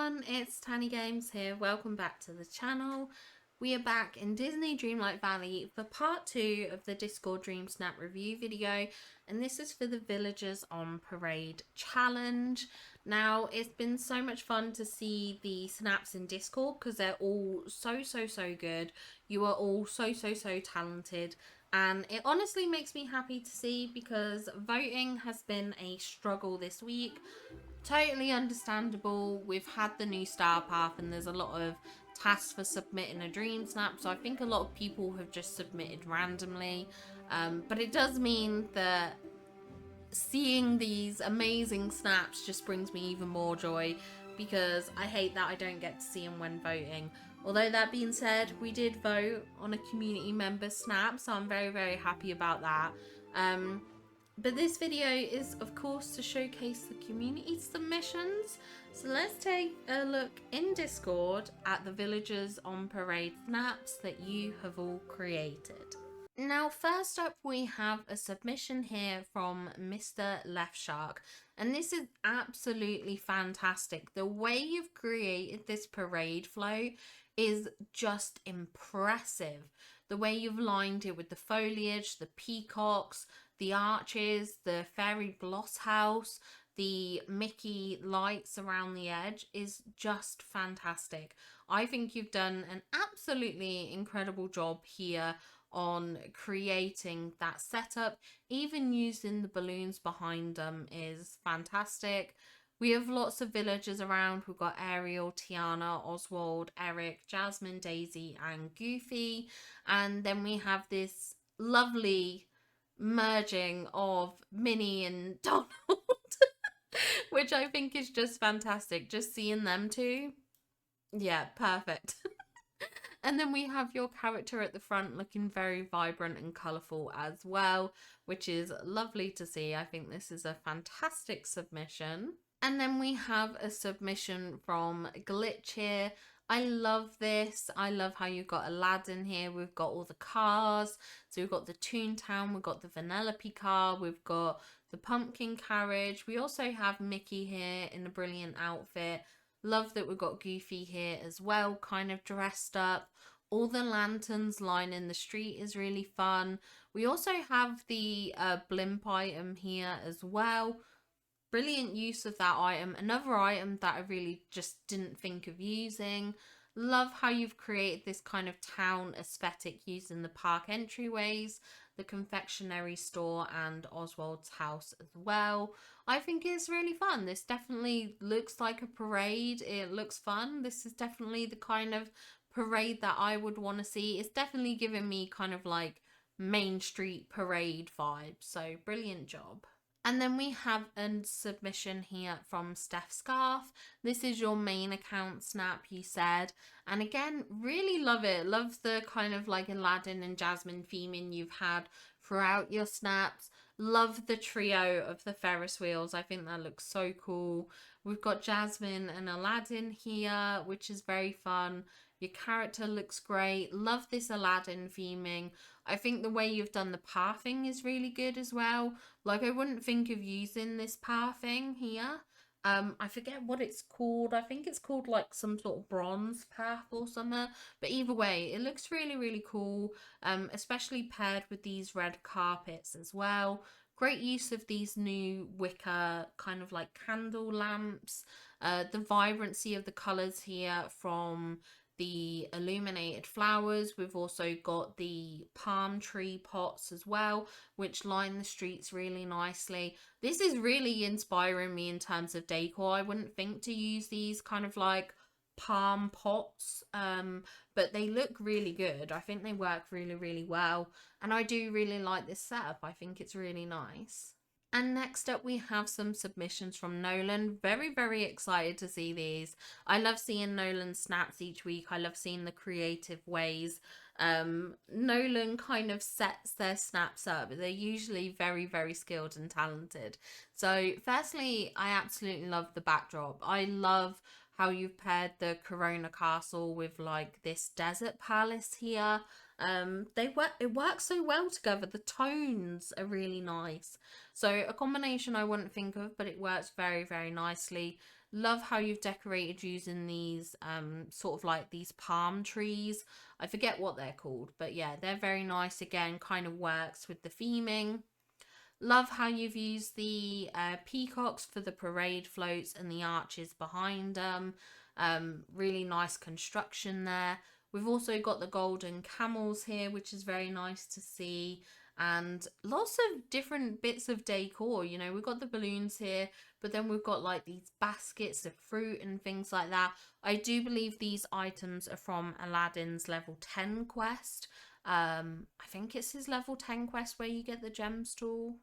everyone, it's Tiny Games here. Welcome back to the channel. We are back in Disney Dreamlight Valley for part 2 of the Discord Dreamsnap review video, and this is for the Villagers on Parade challenge. Now, it's been so much fun to see the snaps in Discord because they're all so good. You are all so talented, and it honestly makes me happy to see because voting has been a struggle this week. Totally understandable. We've had the new star path and there's a lot of tasks for submitting a dream snap, so I think a lot of people have just submitted randomly, but it does mean that seeing these amazing snaps just brings me even more joy, because I hate that I don't get to see them when voting. Although that being said, we did vote on a community member snap, so I'm very happy about that. But this video is, of course, to showcase the community submissions. So let's take a look in Discord at the Villagers on Parade snaps that you have all created. Now, first up, we have a submission here from Mr. Left Shark, and this is absolutely fantastic. The way you've created this parade flow is just impressive. The way you've lined it with the foliage, the peacocks, the arches, the fairy bloss house, the Mickey lights around the edge is just fantastic. I think you've done an absolutely incredible job here on creating that setup. Even using the balloons behind them is fantastic. We have lots of villagers around. We've got Ariel, Tiana, Oswald, Eric, Jasmine, Daisy and Goofy, and then we have this lovely merging of Minnie and Donald which I think is just fantastic, just seeing them two. Yeah, perfect. And then we have your character at the front looking very vibrant and colourful as well, which is lovely to see. I think this is a fantastic submission. And then we have a submission from Glitch here. I love this. I love how you've got Aladdin here. We've got all the cars. So we've got the Toontown, we've got the Vanellope car, we've got the pumpkin carriage. We also have Mickey here in a brilliant outfit. Love that we've got Goofy here as well, kind of dressed up. All the lanterns lining the street is really fun. We also have the blimp item here as well. Brilliant use of that item. Another item that I really just didn't think of using. Love how you've created this kind of town aesthetic using the park entryways, the confectionery store and Oswald's house as well. I think it's really fun. This definitely looks like a parade. It looks fun. This is definitely the kind of parade that I would want to see. It's definitely giving me kind of like Main Street parade vibes. So brilliant job. And then we have a submission here from Steph Scarf. This is your main account snap, you said. And again, really love it. Love the kind of like Aladdin and Jasmine theming you've had throughout your snaps. Love the trio of the Ferris wheels. I think that looks so cool. We've got Jasmine and Aladdin here, which is very fun. Your character looks great. Love this Aladdin theming. I think the way you've done the pathing is really good as well. Like, I wouldn't think of using this pathing here. I forget what it's called. I think it's called like some sort of bronze path or something. But either way, it looks really cool. Especially paired with these red carpets as well. Great use of these new wicker kind of like candle lamps. The vibrancy of the colours here from the illuminated flowers. We've also got the palm tree pots as well, which line the streets really nicely. This is really inspiring me in terms of decor. I wouldn't think to use these kind of like palm pots, but they look really good. I think they work really well, and I do really like this setup. I think it's really nice. And next up we have some submissions from Nolan. Very excited to see these. I love seeing Nolan's snaps each week. I love seeing the creative ways Nolan kind of sets their snaps up. They're usually very skilled and talented. So firstly, I absolutely love the backdrop. I love how you've paired the Corona Castle with like this desert palace here. It works so well together. The tones are really nice. So a combination I wouldn't think of, but it works very nicely. Love how you've decorated using these sort of like these palm trees. I forget what they're called, but yeah, they're very nice. Again, kind of works with the theming. Love how you've used the peacocks for the parade floats and the arches behind them. Really nice construction there. We've also got the golden camels here, which is very nice to see. And lots of different bits of decor. You know, we've got the balloons here, but then we've got like these baskets of fruit and things like that. I do believe these items are from Aladdin's level 10 quest. I think it's his level 10 quest where you get the gem stool.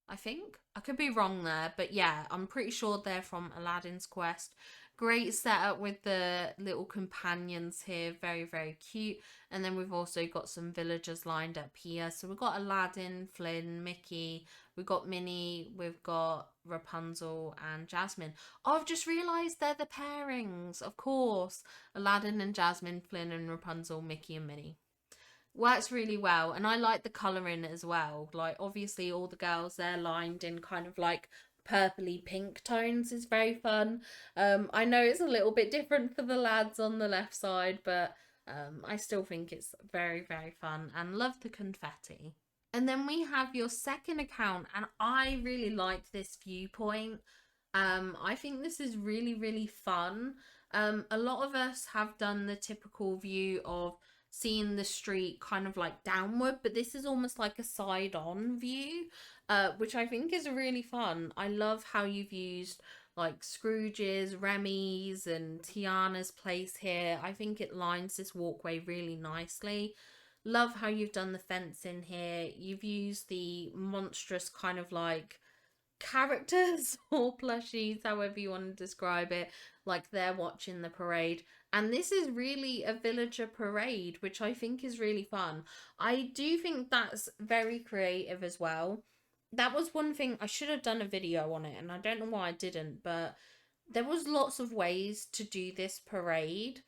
I think. I could be wrong there, but yeah, I'm pretty sure they're from Aladdin's quest. Great setup with the little companions here, very, very cute. And then we've also got some villagers lined up here. So we've got Aladdin, Flynn, Mickey, we've got Minnie, we've got Rapunzel and Jasmine. Oh, I've just realised they're the pairings, of course. Aladdin and Jasmine, Flynn and Rapunzel, Mickey and Minnie. Works really well, and I like the colouring as well. Like, obviously all the girls they're lined in kind of like purpley pink tones is very fun. I know it's a little bit different for the lads on the left side, but I still think it's very, very fun and love the confetti. And then we have your second account, and I really like this viewpoint. I think this is really, really fun. A lot of us have done the typical view of seeing the street kind of like downward, but this is almost like a side on view, which I think is really fun. I love how you've used like Scrooge's, Remy's, and Tiana's place here. I think it lines this walkway really nicely. Love how you've done the fence in here. You've used the monstrous kind of like characters or plushies, however you want to describe it, like they're watching the parade. And this is really a villager parade, which I think is really fun. I do think that's very creative as well. That was one thing I should have done a video on it, and I don't know why I didn't, but there was lots of ways to do this parade.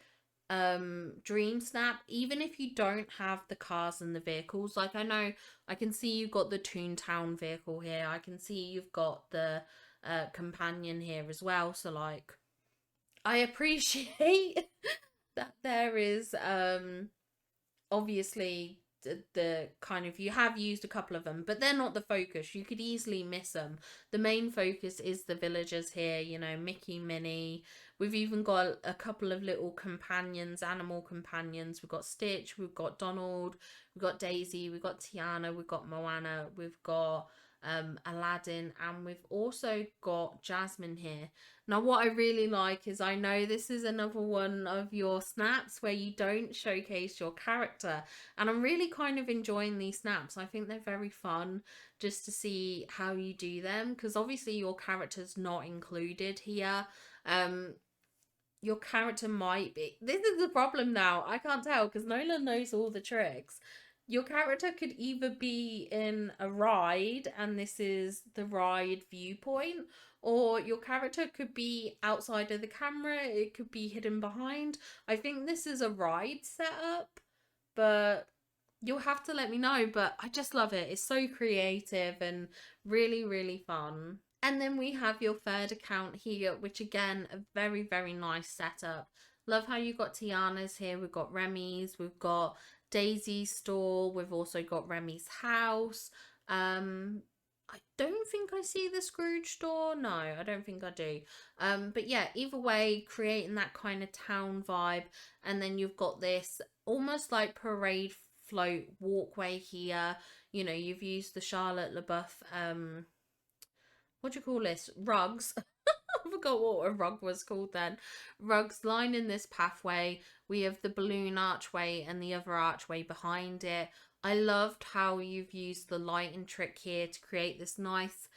Dreamsnap, even if you don't have the cars and the vehicles, like I know I can see you've got the Toontown vehicle here, I can see you've got the companion here as well, so like I appreciate that there is obviously the kind of, you have used a couple of them, but they're not the focus. You could easily miss them. The main focus is the villagers here, you know, Mickey, Minnie. We've even got a couple of little companions, animal companions. We've got Stitch, we've got Donald, we've got Daisy, we've got Tiana, we've got Moana, we've got Aladdin, and we've also got Jasmine here. Now, what I really like is, I know this is another one of your snaps where you don't showcase your character, and I'm really kind of enjoying these snaps. I think they're very fun just to see how you do them, because obviously your character's not included here. Your character might be, this is the problem now, I can't tell because Nolan knows all the tricks. Your character could either be in a ride and this is the ride viewpoint, or your character could be outside of the camera, it could be hidden behind. I think this is a ride setup, but you'll have to let me know. But I just love it, it's so creative and really, really fun. And then we have your third account here, which again, a very, very nice setup. Love how you got Tiana's here. We've got Remy's, we've got Daisy's store, we've also got Remy's house. I don't think I see the Scrooge store. No, I don't think I do. But yeah, either way, creating that kind of town vibe. And then you've got this almost like parade float walkway here. You know, you've used the Charlotte LeBoeuf what do you call this? Rugs. I forgot what a rug was called then. Rugs lining this pathway. We have the balloon archway and the other archway behind it. I loved how you've used the lighting trick here to create this nice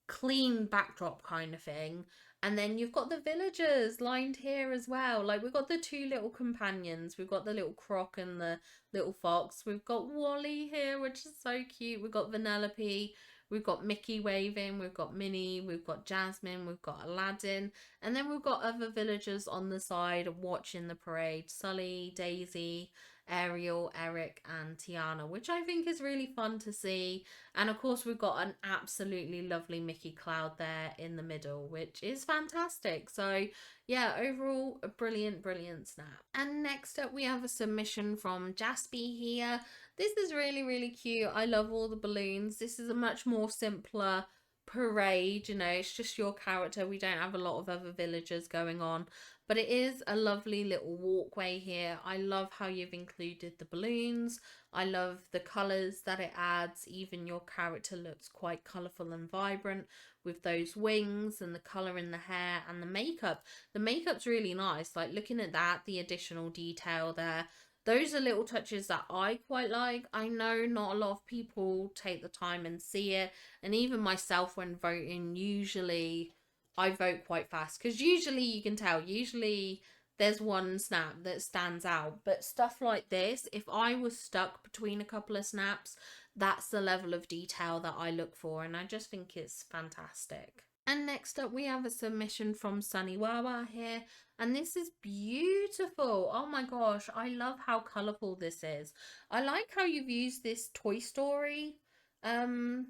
clean backdrop kind of thing. And then you've got the villagers lined here as well. Like, we've got the two little companions. We've got the little croc and the little fox. We've got Wally here, which is so cute. We've got Vanellope. We've got Mickey waving, we've got Minnie, we've got Jasmine, we've got Aladdin, and then we've got other villagers on the side watching the parade. Sully, Daisy, Ariel, Eric, and Tiana, which I think is really fun to see. And of course, we've got an absolutely lovely Mickey Cloud there in the middle, which is fantastic. So yeah, overall, a brilliant, brilliant snap. And next up, we have a submission from Jaspy here. This is really, really cute. I love all the balloons. This is a much more simpler parade, you know, it's just your character. We don't have a lot of other villagers going on, but it is a lovely little walkway here. I love how you've included the balloons. I love the colors that it adds. Even your character looks quite colorful and vibrant with those wings and the color in the hair and the makeup. The makeup's really nice. Like, looking at that, the additional detail there, those are little touches that I quite like. I know not a lot of people take the time and see it, and even myself when voting, usually I vote quite fast, because usually you can tell, usually there's one snap that stands out. But stuff like this, if I was stuck between a couple of snaps, that's the level of detail that I look for, and I just think it's fantastic. And next up, we have a submission from Sunny Wawa here. And this is beautiful. Oh my gosh, I love how colourful this is. I like how you've used this Toy Story fencing.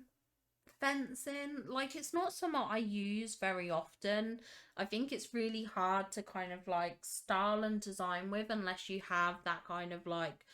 Like, it's not something I use very often. I think it's really hard to kind of like style and design with unless you have that kind of like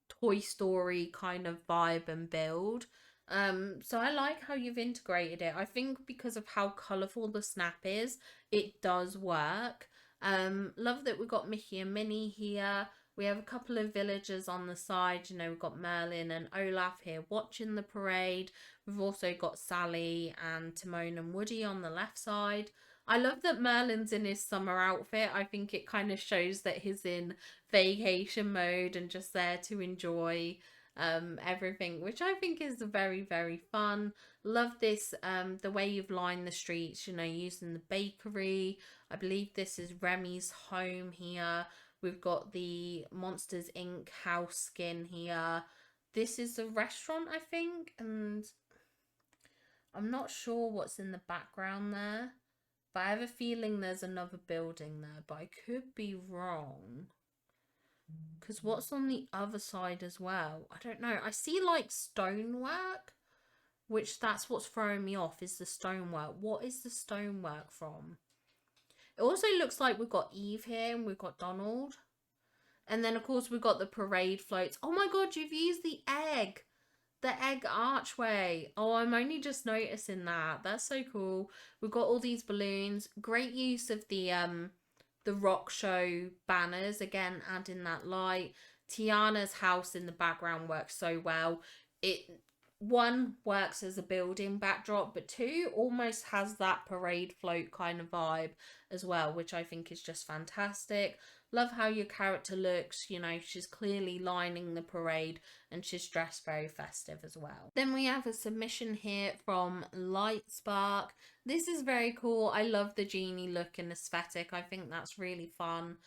Toy Story kind of vibe and build. So I like how you've integrated it. I think because of how colourful the snap is, it does work. Love that we've got Mickey and Minnie here. We have a couple of villagers on the side. You know, we've got Merlin and Olaf here watching the parade. We've also got Sally and Timon and Woody on the left side. I love that Merlin's in his summer outfit. I think it kind of shows that he's in vacation mode and just there to enjoy everything, which I think is very, very fun. Love this, the way you've lined the streets, you know, using the bakery. I believe this is Remy's home here. We've got the Monsters Inc. house skin here. This is a restaurant, I think, and I'm not sure what's in the background there, but I have a feeling there's another building there, but I could be wrong. Because what's on the other side as well? I don't know. I see like stonework, which that's what's throwing me off, is the stonework. What is the stonework from? It also looks like we've got Eve here and we've got Donald. And then, of course, we've got the parade floats. Oh my god, you've used the egg. The egg archway. Oh, I'm only just noticing that. That's so cool. We've got all these balloons. Great use of the rock show banners, again adding that light. Tiana's house in the background works so well. It, one, works as a building backdrop, but two, almost has that parade float kind of vibe as well, which I think is just fantastic. Love how your character looks. You know, she's clearly lining the parade and she's dressed very festive as well. Then we have a submission here from Light Spark. This is very cool. I love the genie look and aesthetic. I think that's really fun.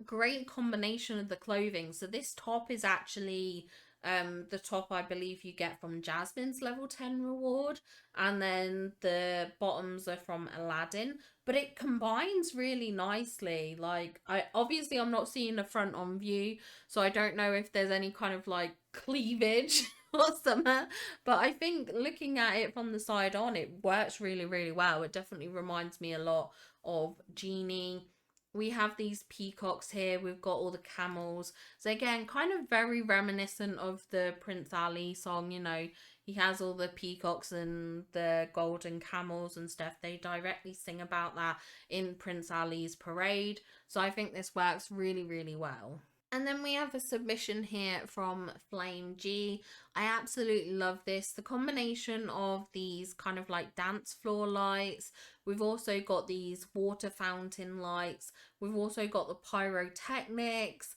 Great combination of the clothing. So this top is actually the top I believe you get from Jasmine's level 10 reward, and then the bottoms are from Aladdin, but it combines really nicely. Like, I'm not seeing the front on view, so I don't know if there's any kind of like cleavage or something, but I think looking at it from the side on, it works really, really well. It definitely reminds me a lot of Genie. We have these peacocks here. We've got all the camels. So again, kind of very reminiscent of the Prince Ali song. You know, he has all the peacocks and the golden camels and stuff. They directly sing about that in Prince Ali's parade. So I think this works really, really well. And then we have a submission here from Flame G. I absolutely love this. The combination of these kind of like dance floor lights. We've also got these water fountain lights. We've also got the pyrotechnics.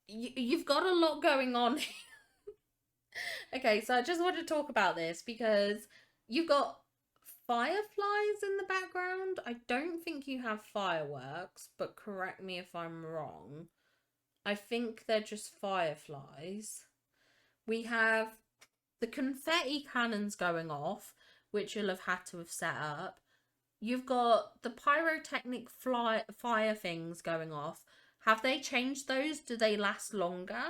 You've got a lot going on. Okay, so I just want to talk about this because you've got fireflies in the background. I don't think you have fireworks, but correct me if I'm wrong. I think they're just fireflies. We have the confetti cannons going off, which you'll have had to have set up. You've got the pyrotechnic fire things going off. Have they changed those? Do they last longer?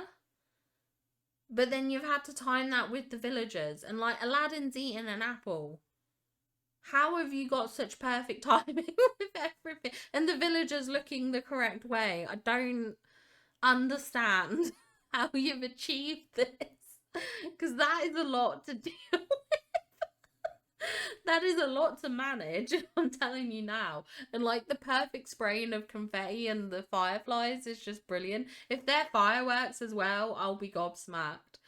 But then you've had to time that with the villagers, and like Aladdin's eating an apple. How have you got such perfect timing with everything? And the villagers looking the correct way. I don't understand how you've achieved this. Because that is a lot to do. That is a lot to manage, I'm telling you now. And like the perfect spraying of confetti and the fireflies is just brilliant. If they're fireworks as well, I'll be gobsmacked.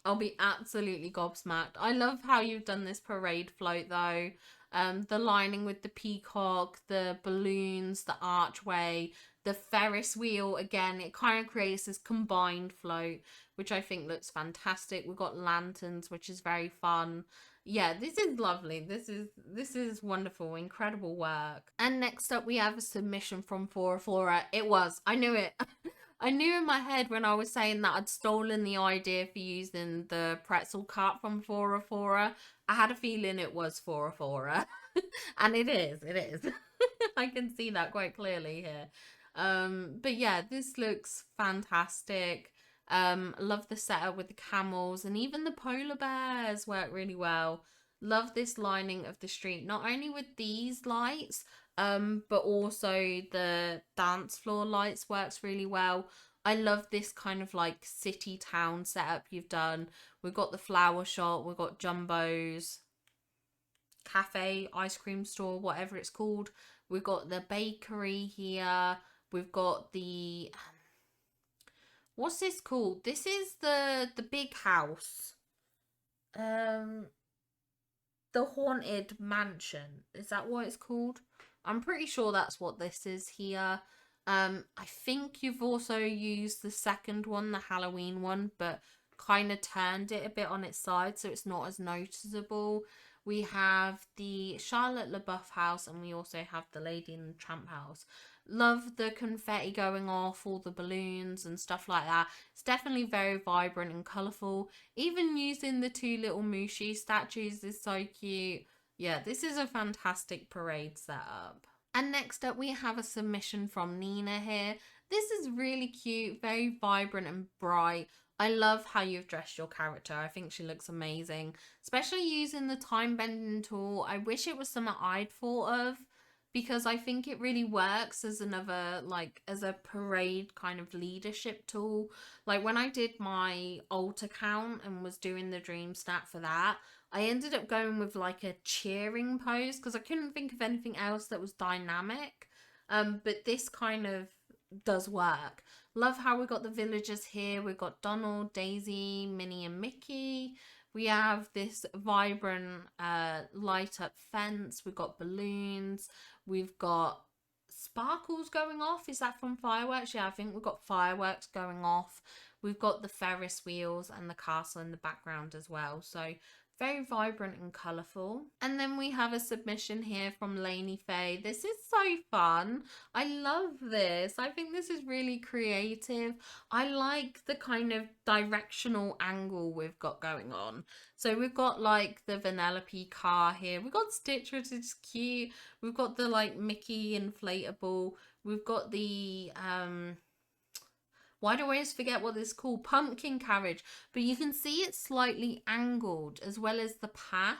I'll be absolutely gobsmacked. I love how you've done this parade float though. The lining with the peacock, the balloons, the archway, the Ferris wheel. Again, it kind of creates this combined float, which I think looks fantastic. We've got lanterns, which is very fun. Yeah, this is lovely. This is wonderful, incredible work. And next up, we have a submission from Flora. It was. I knew it. I knew in my head when I was saying that I'd stolen the idea for using the pretzel cut from Flora. I had a feeling it was Flora. And it is. It is. I can see that quite clearly here. But yeah, this looks fantastic. Love the setup with the camels, and even the polar bears work really well. Love this lining of the street, not only with these lights, but also the dance floor lights works really well. I love this kind of like city town setup you've done. We've got the flower shop, we've got Jumbo's cafe, ice cream store, whatever it's called. We've got the bakery here. We've got the what's this called? This is the big house. Um the haunted mansion. Is that what it's called? I'm pretty sure that's what this is here. I think you've also used the second one, the Halloween one, but kind of turned it a bit on its side so it's not as noticeable. We have the Charlotte LaBeouf house, and we also have the Lady and the Tramp house. Love the confetti going off, all the balloons and stuff like that. It's definitely very vibrant and colourful. Even using the two little Mushu statues is so cute. Yeah, this is a fantastic parade setup. And next up, we have a submission from Nina here. This is really cute, very vibrant and bright. I love how you've dressed your character. I think she looks amazing, especially using the time bending tool. I wish it was something I'd thought of, because I think it really works as another, like, as a parade kind of leadership tool. Like when I did my alt account and was doing the Dreamsnap for that, I ended up going with like a cheering pose because I couldn't think of anything else that was dynamic. But this kind of does work. Love how we got the villagers here. We've got Donald, Daisy, Minnie and Mickey. We have this vibrant light up fence. We've got balloons. We've got sparkles going off. Is that from fireworks? Yeah, I think we've got fireworks going off. We've got the Ferris wheels and the castle in the background as well. So very vibrant and colourful. And then we have a submission here from Lainey Faye. This is so fun. I love this. I think this is really creative. I like the kind of directional angle we've got going on. So we've got like the Vanellope car here. We've got Stitch, which is cute. We've got the like Mickey inflatable. We've got the why do I always forget what this is called? Pumpkin carriage. But you can see it's slightly angled, as well as the path.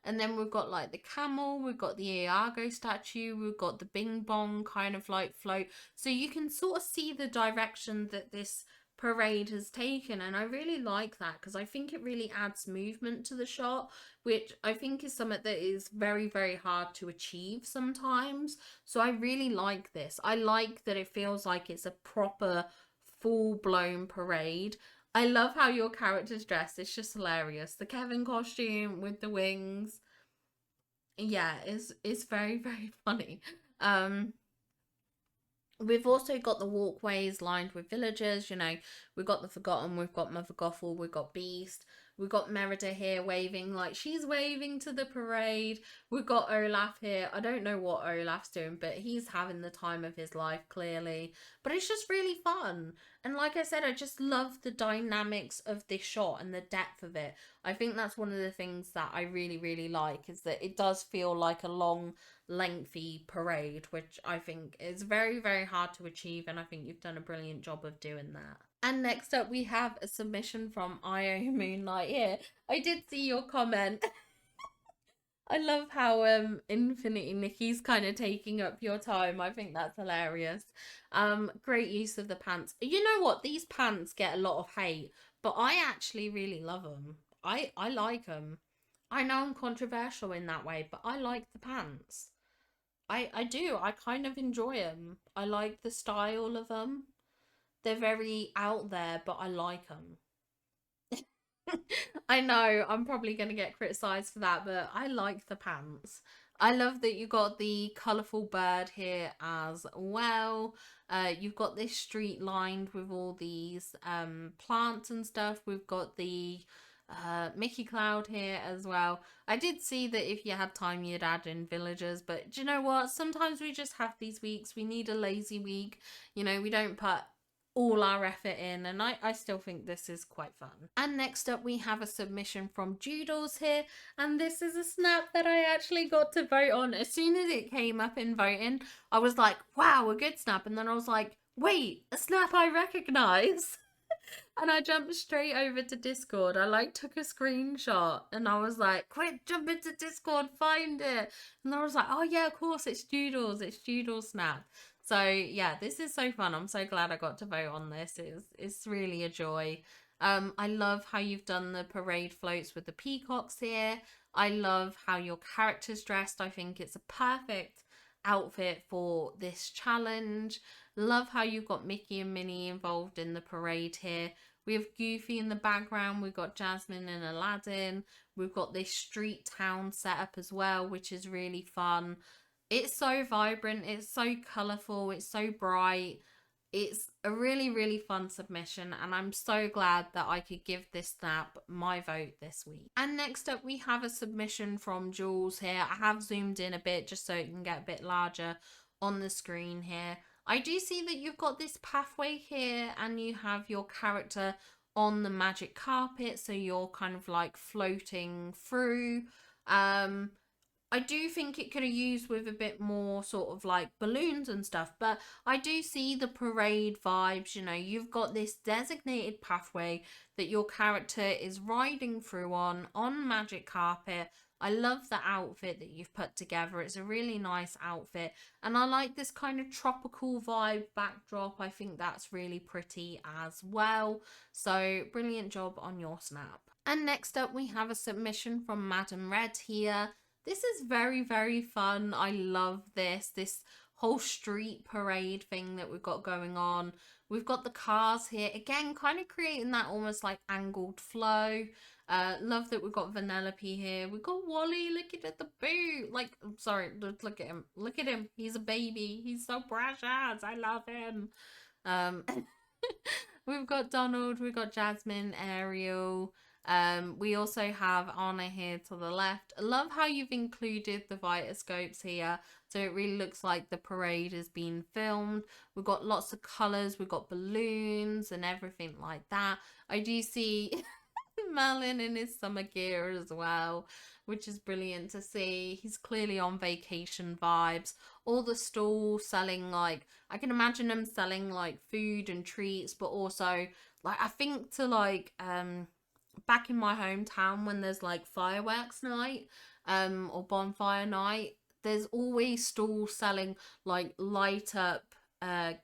And then we've got like the camel, we've got the Iago statue, we've got the Bing Bong kind of like float. So you can sort of see the direction that this parade has taken, and I really like that because I think it really adds movement to the shot, which I think is something that is very, very hard to achieve sometimes. So I really like this. I like that it feels like it's a proper full-blown parade. I love how your character's dressed. It's just hilarious. The Kevin costume with the wings. Yeah, it's very, very funny. We've also got the walkways lined with villagers. You know, we've got the Forgotten, we've got Mother Gothel, we've got Beast, We've got Merida here waving like she's waving to the parade. We've got Olaf here. I don't know what Olaf's doing, but he's having the time of his life, clearly. But it's just really fun. And like I said, I just love the dynamics of this shot and the depth of it. I think that's one of the things that I really, really like, is that it does feel like a long, lengthy parade, which I think is very, very hard to achieve. And I think you've done a brilliant job of doing that. And next up, we have a submission from IO Moonlight here. I did see your comment. I love how Infinity Nikki's kind of taking up your time. I think that's hilarious. Great use of the pants. You know what? These pants get a lot of hate, but I actually really love them. I like them. I know I'm controversial in that way, but I like the pants. I do. I kind of enjoy them. I like the style of them. They're very out there, but I like them. I know I'm probably going to get criticized for that, but I like the pants. I love that you got the colourful bird here as well. You've got this street lined with all these plants and stuff. We've got the Mickey Cloud here as well. I did see that if you had time you'd add in villagers, but do you know what? Sometimes we just have these weeks. We need a lazy week. You know, we don't put all our effort in, and I still think this is quite fun. And next up we have a submission from Doodles here, and this is a snap that I actually got to vote on. As soon as it came up in voting, I was like, wow, a good snap, and then I was like, wait, a snap I recognize. And I jumped straight over to Discord. I like took a screenshot and I was like, quick, jump into Discord, find it. And I was like, oh yeah, of course, it's Doodles Snap. So yeah, this is so fun. I'm so glad I got to vote on this. It's really a joy. I love how you've done the parade floats with the peacocks here. I love how your character's dressed. I think it's a perfect outfit for this challenge. Love how you've got Mickey and Minnie involved in the parade here. We have Goofy in the background. We've got Jasmine and Aladdin. We've got this street town setup as well, which is really fun. It's so vibrant. It's so colourful. It's so bright. It's a really, really fun submission, and I'm so glad that I could give this snap my vote this week. And next up, we have a submission from Jules here. I have zoomed in a bit just so it can get a bit larger on the screen here. I do see that you've got this pathway here, and you have your character on the magic carpet, so you're kind of like floating through. I do think it could have used with a bit more sort of like balloons and stuff, but I do see the parade vibes. You know, you've got this designated pathway that your character is riding through on magic carpet. I love the outfit that you've put together. It's a really nice outfit, and I like this kind of tropical vibe backdrop. I think that's really pretty as well. So brilliant job on your snap. And next up we have a submission from Madam Red here. This is very, very fun. I love this whole street parade thing that we've got going on. We've got the cars here. Again, kind of creating that almost like angled flow. Love that we've got Vanellope here. We've got Wally looking at the boot. Like, I'm sorry, look at him. Look at him. He's a baby. He's so precious. I love him. We've got Donald. We've got Jasmine, Ariel. We also have Anna here to the left. I love how you've included the Vitascopes here, so it really looks like the parade is being filmed. We've got lots of colours, we've got balloons and everything like that. I do see Merlin in his summer gear as well, which is brilliant to see. He's clearly on vacation vibes. All the stalls selling, like, I can imagine them selling like food and treats, but also like I think to like back in my hometown when there's like fireworks night or bonfire night, there's always stalls selling like light up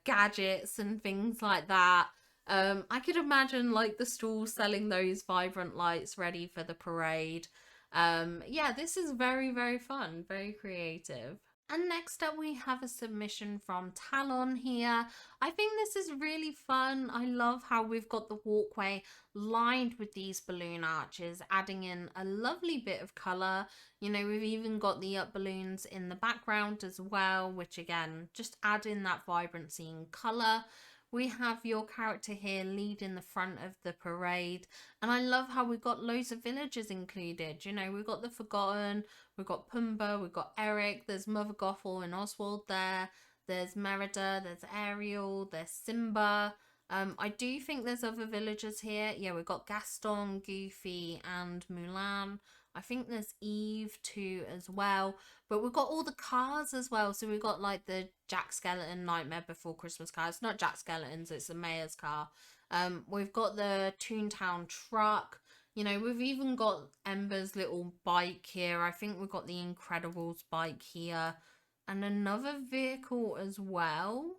gadgets and things like that. I could imagine like the stalls selling those vibrant lights ready for the parade. Yeah, this is very, very fun, very creative. And next up we have a submission from Talon here. I think this is really fun. I love how we've got the walkway lined with these balloon arches, adding in a lovely bit of colour. You know, we've even got the up balloons in the background as well, which again, just add in that vibrancy and colour. we have your character here leading the front of the parade. And I love how we've got loads of villagers included. You know, we've got the Forgotten, we've got Pumbaa, we've got Eric, there's Mother Gothel and Oswald there, there's Merida, there's Ariel, there's Simba. I do think there's other villagers here. Yeah, we've got Gaston, Goofy, and Mulan. I think there's Eve too as well. But we've got all the cars as well. So we've got like the Jack Skeleton Nightmare Before Christmas car. It's not Jack Skeleton's, it's the mayor's car. We've got the Toontown truck. You know, we've even got Ember's little bike here. I think we've got the Incredibles bike here. And another vehicle as well.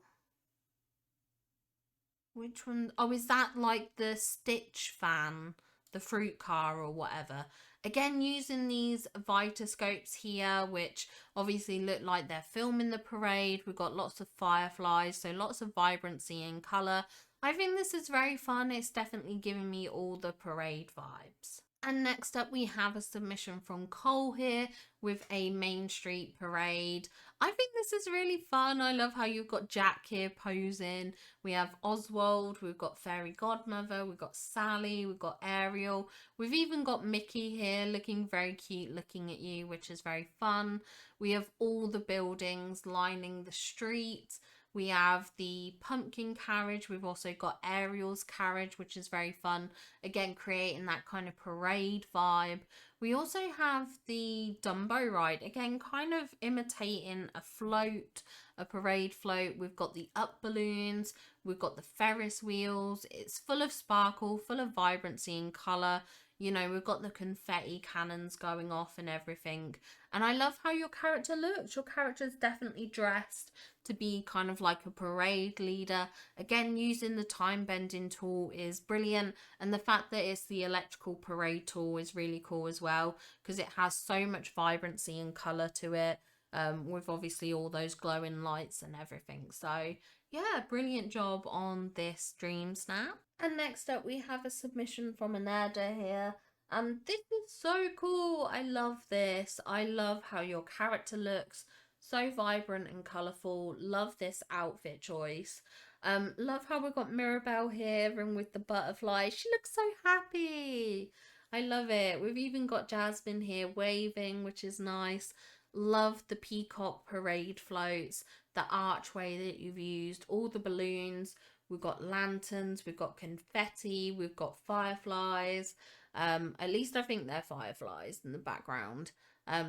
Which one? Oh, is that like the Stitch fan? The fruit car or whatever. Again, using these Vitascopes here, which obviously look like they're filming the parade. We've got lots of fireflies, so lots of vibrancy and colour. I think this is very fun. It's definitely giving me all the parade vibes. And next up, we have a submission from Cole here with a Main Street parade. I think this is really fun. I love how you've got Jack here posing. We have Oswald, we've got Fairy Godmother, we've got Sally, we've got Ariel. We've even got Mickey here looking very cute, looking at you, which is very fun. We have all the buildings lining the street. We have the pumpkin carriage. We've also got Ariel's carriage, which is very fun. Again, creating that kind of parade vibe. We also have the Dumbo ride. Again, kind of imitating a float, a parade float. We've got the up balloons. We've got the Ferris wheels. It's full of sparkle, full of vibrancy and colour. You know, we've got the confetti cannons going off and everything. And I love how your character looks. Your character's definitely dressed to be kind of like a parade leader. Again, using the time bending tool is brilliant. And the fact that it's the electrical parade tool is really cool as well, because it has so much vibrancy and colour to it. With obviously all those glowing lights and everything. So yeah, brilliant job on this Dreamsnap. And next up, we have a submission from Anada here. And this is so cool. I love this. I love how your character looks. So vibrant and colourful. Love this outfit choice. Love how we've got Mirabelle here and with the butterfly. She looks so happy. I love it. We've even got Jasmine here waving, which is nice. Love the peacock parade floats, the archway that you've used, all the balloons. We've got lanterns, we've got confetti, we've got fireflies. At least I think they're fireflies in the background.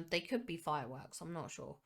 They could be fireworks, I'm not sure.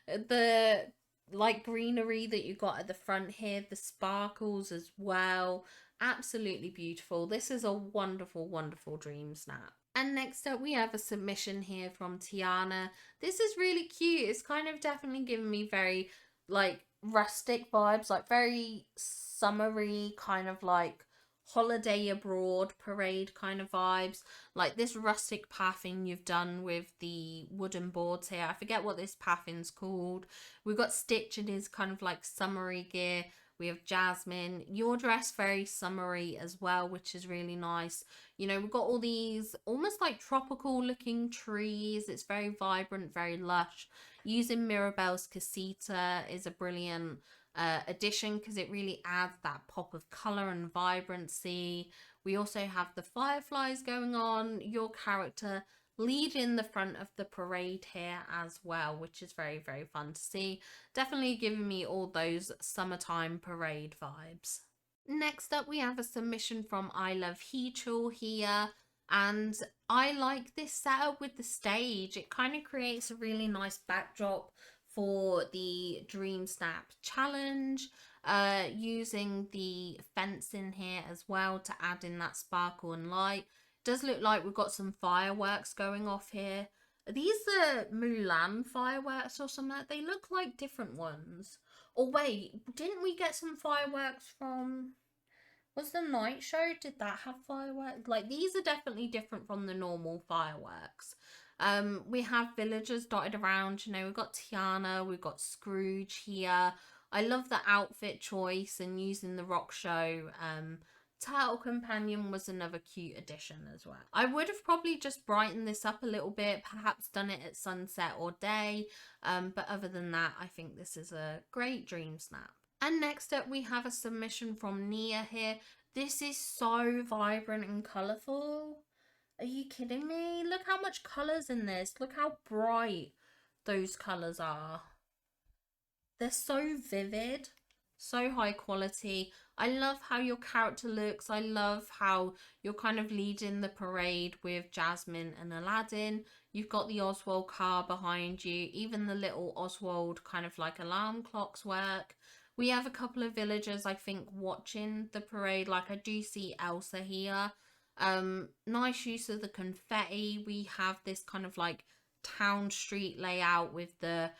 The like greenery that you got at the front here, the sparkles as well. Absolutely beautiful. This is a wonderful, wonderful Dreamsnap. And next up, we have a submission here from Tiana. This is really cute. It's kind of definitely giving me very, like, rustic vibes, like very summery, kind of like holiday abroad parade kind of vibes. Like this rustic pathing you've done with the wooden boards here. I forget what this pathing's called. We've got Stitch in his kind of like summery gear. We have Jasmine. Your dress very summery as well, which is really nice. You know, we've got all these almost like tropical looking trees. It's very vibrant, very lush. Using Mirabelle's casita is a brilliant addition because it really adds that pop of colour and vibrancy. We also have the fireflies going on. Your character leading the front of the parade here as well, which is very, very fun to see. Definitely giving me all those summertime parade vibes. Next up, we have a submission from I Love Heechul here. And I like this setup with the stage. It kind of creates a really nice backdrop for the Dreamsnap challenge. Using the fence in here as well to add in that sparkle and light. Does look like we've got some fireworks going off here. Are these the Mulan fireworks or something? They look like different ones. Or wait, didn't we get some fireworks from... Was the night show? Did that have fireworks? Like, these are definitely different from the normal fireworks. We have villagers dotted around. You know, we've got Tiana, we've got Scrooge here. I love the outfit choice and using the rock show. Turtle Companion was another cute addition as well. I would have probably just brightened this up a little bit, perhaps done it at sunset or day. But other than that, I think this is a great Dreamsnap. And next up, we have a submission from Nia here. This is so vibrant and colourful. Are you kidding me? Look how much colour's in this. Look how bright those colours are. They're so vivid, so high quality. I love how your character looks. I love how you're kind of leading the parade with Jasmine and Aladdin. You've got the Oswald car behind you. Even the little Oswald kind of like alarm clocks work. We have a couple of villagers, I think, watching the parade. Like I do see Elsa here. Nice use of the confetti. We have this kind of like town street layout with the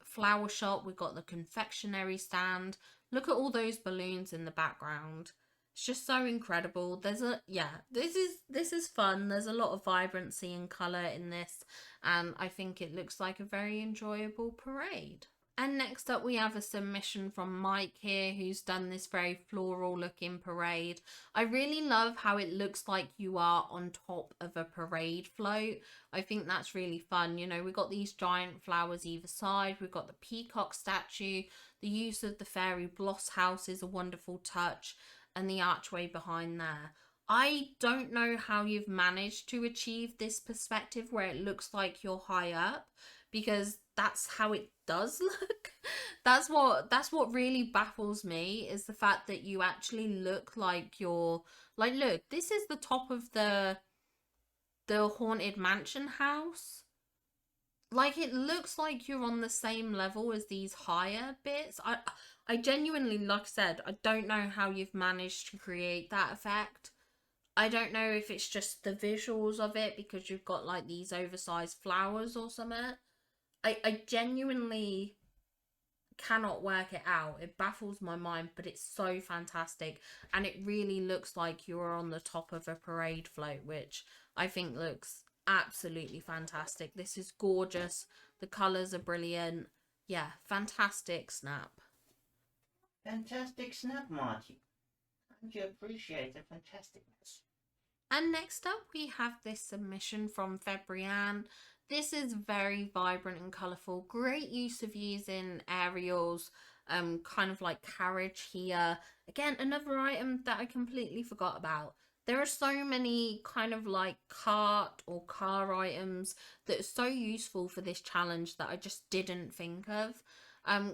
flower shop. We've got the confectionery stand. Look at all those balloons in the background. It's just so incredible. This is fun. There's a lot of vibrancy and color in this, and I think it looks like a very enjoyable parade. And next up, we have a submission from Mike here, who's done this very floral looking parade. I really love how it looks like you are on top of a parade float. I think that's really fun. You know, we've got these giant flowers either side. We've got the peacock statue. The use of the fairy bloss house is a wonderful touch, and the archway behind there. I don't know how you've managed to achieve this perspective where it looks like you're high up, because that's how it does look. That's what really baffles me, is the fact that you actually look like you're like, look, this is the top of the haunted mansion house. Like it looks like you're on the same level as these higher bits. I genuinely, like I said, I don't know how you've managed to create that effect. I don't know if it's just the visuals of it because you've got like these oversized flowers or something. I genuinely cannot work it out. It baffles my mind, but it's so fantastic. And it really looks like you're on the top of a parade float, which I think looks absolutely fantastic. This is gorgeous. The colours are brilliant. Yeah, fantastic snap. Fantastic snap, Marty. And you appreciate the fantasticness. And next up, we have this submission from Febrian. This is very vibrant and colourful. Great use of using aerials, kind of like carriage here. Again, another item that I completely forgot about. There are so many kind of like cart or car items that are so useful for this challenge that I just didn't think of.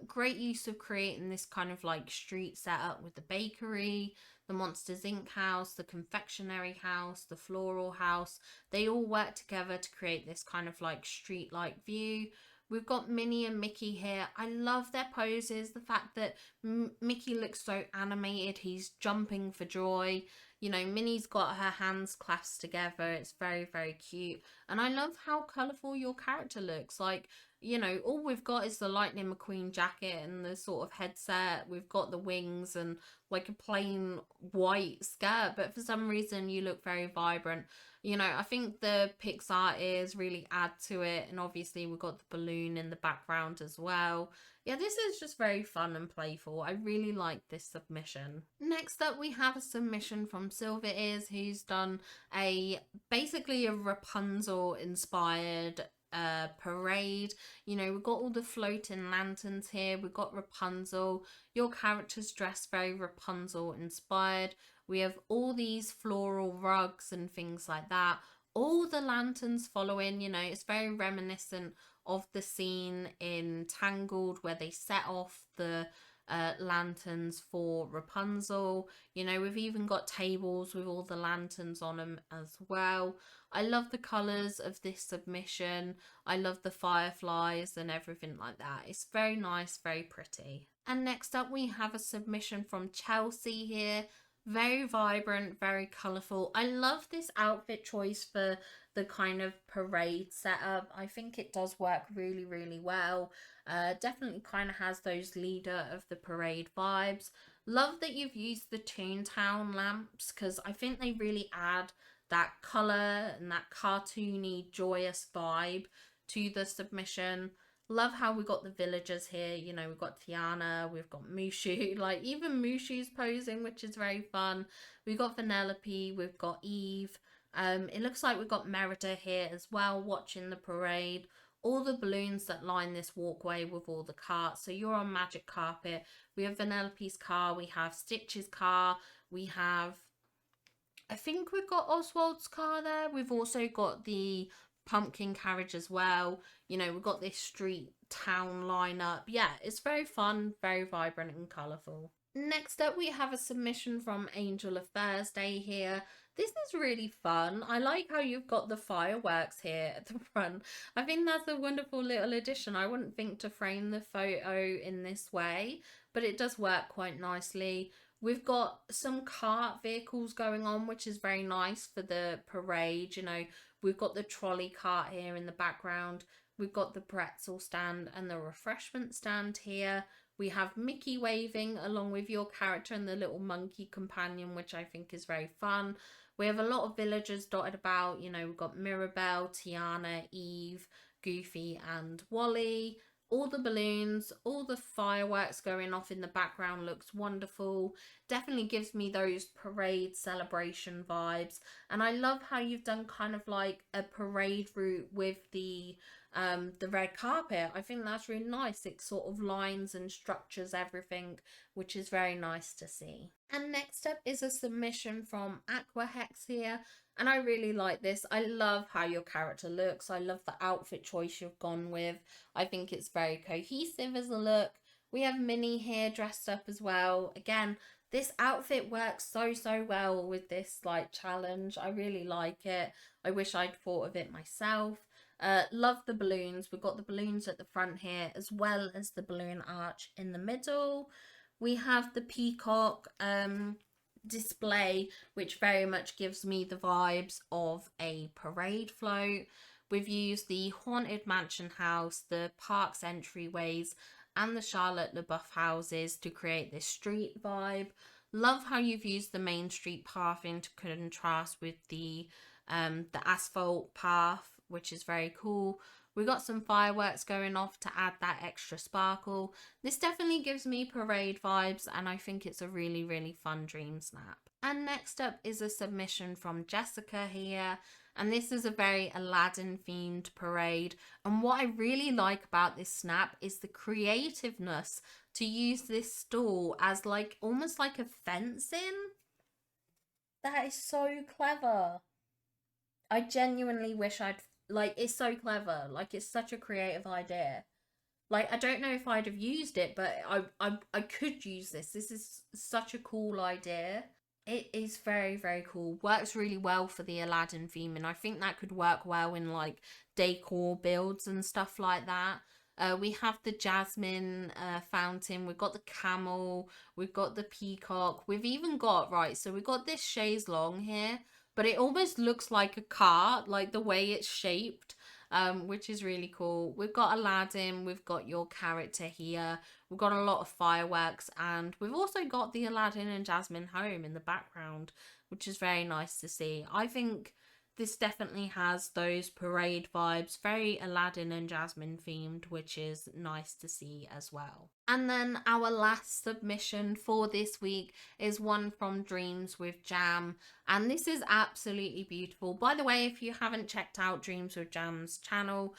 Great use of creating this kind of like street setup with the bakery, the Monsters Inc. house, the confectionery house, the floral house. They all work together to create this kind of like street-like view. We've got Minnie and Mickey here. I love their poses. The fact that Mickey looks so animated. He's jumping for joy. You know, Minnie's got her hands clasped together. It's very, very cute. And I love how colourful your character looks. Like, you know, all we've got is the Lightning McQueen jacket and the sort of headset. We've got the wings and like a plain white skirt, but for some reason you look very vibrant. You know, I think the Pixar ears really add to it, and obviously we've got the balloon in the background as well. Yeah, this is just very fun and playful. I really like this submission. Next up, we have a submission from Silver Ears, who's done a basically a Rapunzel inspired parade. You know, we've got all the floating lanterns here. We've got Rapunzel. Your character's dressed very Rapunzel inspired. We have all these floral rugs and things like that. All the lanterns following, you know, it's very reminiscent of the scene in Tangled where they set off the lanterns for Rapunzel. You know, we've even got tables with all the lanterns on them as well. I love the colours of this submission. I love the fireflies and everything like that. It's very nice, very pretty. And next up we have a submission from Chelsea here. Very vibrant, very colourful. I love this outfit choice for the kind of parade setup. I think it does work really, really well. Definitely kind of has those leader of the parade vibes. Love that you've used the Toontown lamps because I think they really add that colour and that cartoony, joyous vibe to the submission. Love how we got the villagers here. You know, we've got Tiana, we've got Mushu, like even Mushu's posing, which is very fun. We've got Vanellope, we've got Eve. It looks like we've got Merida here as well, watching the parade. all the balloons that line this walkway with all the carts. So you're on Magic Carpet. We have Vanellope's car, we have Stitch's car, we have, I think we've got Oswald's car there. We've also got the pumpkin carriage as well. You know, we've got this street town lineup. Yeah, it's very fun, very vibrant and colourful. Next up, we have a submission from Angel of Thursday here. This is really fun. I like how you've got the fireworks here at the front. I think that's a wonderful little addition. I wouldn't think to frame the photo in this way, but it does work quite nicely. We've got some cart vehicles going on, which is very nice for the parade. You know, we've got the trolley cart here in the background. We've got the pretzel stand and the refreshment stand here. We have Mickey waving along with your character and the little monkey companion, which I think is very fun. We have a lot of villagers dotted about. You know, we've got Mirabelle, Tiana, Eve, Goofy and Wally. All the balloons, all the fireworks going off in the background looks wonderful. Definitely gives me those parade celebration vibes. And I love how you've done kind of like a parade route with the red carpet. I think that's really nice. It sort of lines and structures everything, which is very nice to see. And next up is a submission from Aquahex here. And I really like this. I love how your character looks. I love the outfit choice you've gone with. I think it's very cohesive as a look. We have Minnie here dressed up as well. Again, this outfit works so well with this like challenge. I really like it. I wish I'd thought of it myself. Love the balloons. We've got the balloons at the front here as well as the balloon arch in the middle. We have the peacock display, which very much gives me the vibes of a parade float. We've used the Haunted Mansion house, the park's entryways, and the Charlotte LaBeouf houses to create this street vibe. Love how you've used the main street pathing to contrast with the asphalt path, which is very cool. We got some fireworks going off to add that extra sparkle. This definitely gives me parade vibes, and I think it's a really fun dream snap. And next up is a submission from Jessica here, and this is a very Aladdin themed parade. And what I really like about this snap is the creativeness to use this stall as like almost like a fencing. That is so clever. I genuinely wish I'd like, it's so clever. Like, it's such a creative idea. Like, I don't know if I'd have used it, but I could use this. This is such a cool idea. It is very cool. Works really well for the Aladdin theme, and I think that could work well in like decor builds and stuff like that. We have the jasmine fountain, we've got the camel, we've got the peacock, we've even got, right, so we've got this chaise longue here, but it almost looks like a cart, like the way it's shaped, which is really cool. We've got Aladdin, we've got your character here, we've got a lot of fireworks, and we've also got the Aladdin and Jasmine home in the background, which is very nice to see. I think this definitely has those parade vibes, very Aladdin and Jasmine themed, which is nice to see as well. And then our last submission for this week is one from Dreams with Jam, and this is absolutely beautiful. By the way, if you haven't checked out Dreams with Jam's channel,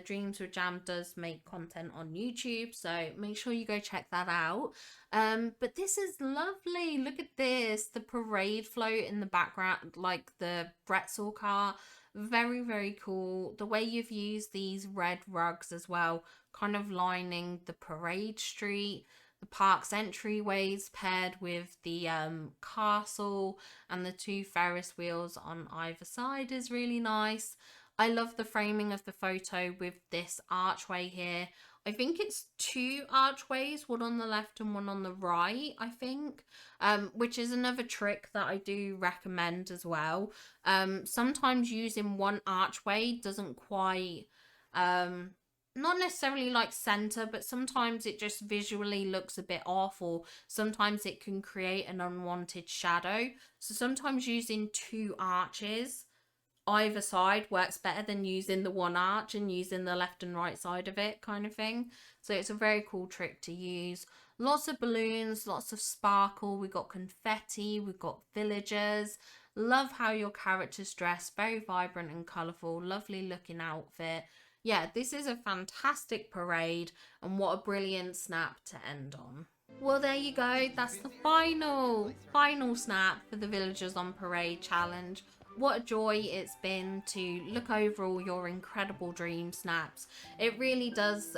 Dreams with Jam does make content on YouTube, so make sure you go check that out. But this is lovely. Look at this, the parade float in the background, like the pretzel car. Very cool. The way you've used these red rugs as well, kind of lining the parade street, the park's entryways paired with the castle, and the two Ferris wheels on either side is really nice. I love the framing of the photo with this archway here. I think it's two archways, one on the left and one on the right, I think, which is another trick that I do recommend as well. Sometimes using one archway doesn't quite, not necessarily like center, but sometimes it just visually looks a bit off, or sometimes it can create an unwanted shadow. So sometimes using two arches either side works better than using the one arch and using the left and right side of it, kind of thing. So it's a very cool trick to use. Lots of balloons, lots of sparkle. We've got confetti, we've got villagers. Love how your character's dressed, very vibrant and colourful, lovely looking outfit. yeah, this is a fantastic parade, and what a brilliant snap to end on. Well, there you go. That's the final snap for the Villagers on Parade challenge. What a joy it's been to look over all your incredible dream snaps. It really does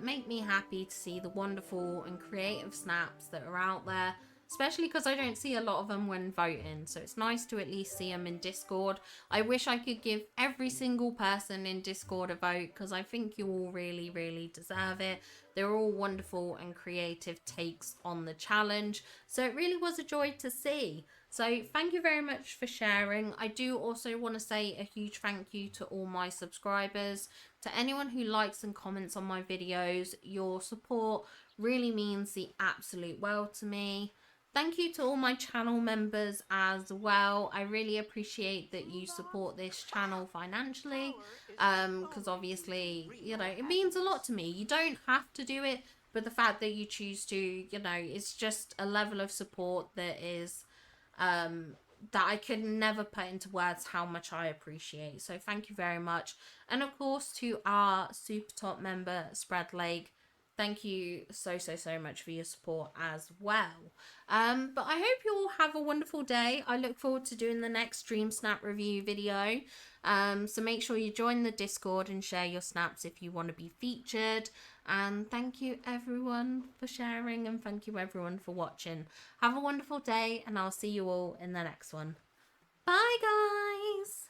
make me happy to see the wonderful and creative snaps that are out there, especially because I don't see a lot of them when voting. So it's nice to at least see them in Discord. I wish I could give every single person in Discord a vote, because I think you all really, really deserve it. They're all wonderful and creative takes on the challenge. So it really was a joy to see. So thank you very much for sharing. I do also want to say a huge thank you to all my subscribers, to anyone who likes and comments on my videos. Your support really means the absolute world to me. Thank you to all my channel members as well. I really appreciate that you support this channel financially, because obviously, you know, it means a lot to me. You don't have to do it, but the fact that you choose to, you know, it's just a level of support that is that I could never put into words how much I appreciate. So thank you very much. And of course, to our super top member, Spread Lake, thank you so much for your support as well. But I hope you all have a wonderful day. I look forward to doing the next Dream Snap review video. So make sure you join the Discord and share your snaps if you want to be featured. And thank you everyone for sharing, and thank you everyone for watching. Have a wonderful day, and I'll see you all in the next one. Bye guys!